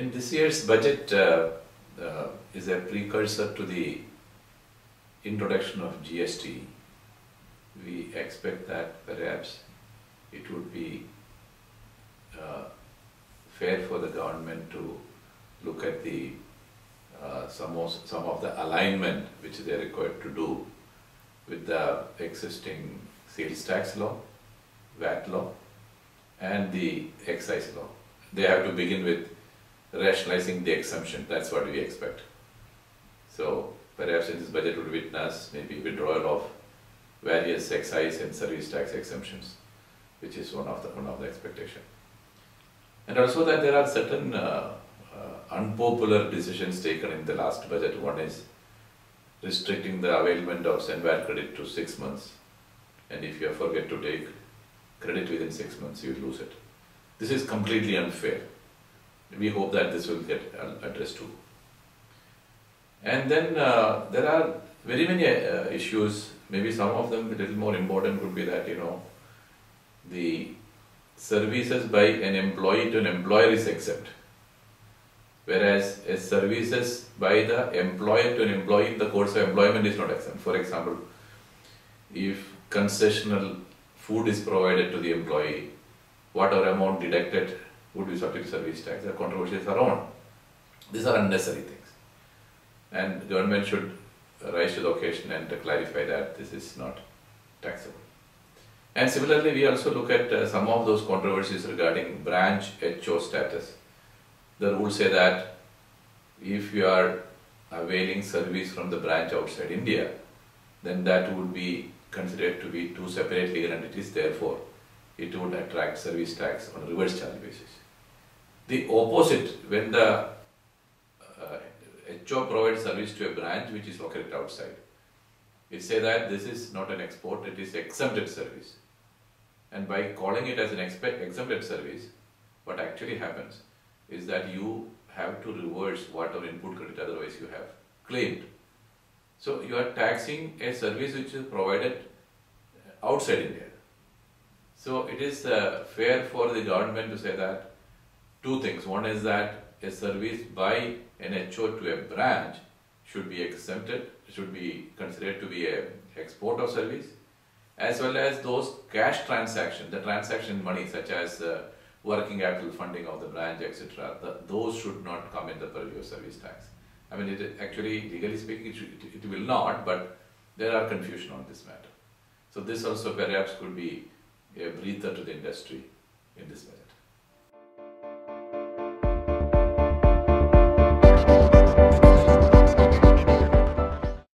In this year's budget is a precursor to the introduction of GST. We expect that perhaps it would be fair for the government to look at the some of the alignment which they are required to do with the existing sales tax law, VAT law, and the excise law. They have to begin with rationalizing the exemption. That's what we expect. So perhaps in this budget would witness maybe withdrawal of various excise and service tax exemptions, which is one of the expectation. And also that there are certain unpopular decisions taken in the last budget. One is restricting the availment of Senvat credit to 6 months, and if you forget to take credit within 6 months, you will lose it. This is completely unfair. We hope that this will get addressed too. And then there are very many issues. Maybe some of them a little more important would be that, the services by an employee to an employer is exempt, whereas services by the employer to an employee in the course of employment is not exempt. For example, if concessional food is provided to the employee, whatever amount deducted would be subject to service tax. There are controversies around. These are unnecessary things, and the government should rise to the occasion and clarify that this is not taxable. And similarly, we also look at some of those controversies regarding branch HO status. The rules say that if you are availing service from the branch outside India, then that would be considered to be two separate legal entities, therefore it would attract service tax on a reverse charge basis. The opposite, when the HO provides service to a branch which is located outside, it says that this is not an export, it is exempted service. And by calling it as an exempted service, what actually happens is that you have to reverse whatever input credit otherwise you have claimed. So you are taxing a service which is provided outside India. So it is fair for the government to say that two things. One is that a service by an HO to a branch should be exempted, should be considered to be an export of service, as well as those cash transactions, the transaction money such as working capital funding of the branch, etc., those should not come in the purview of service tax. I mean, actually, legally speaking, it will not, but there are confusion on this matter. So this also perhaps could be a breather to the industry in this matter.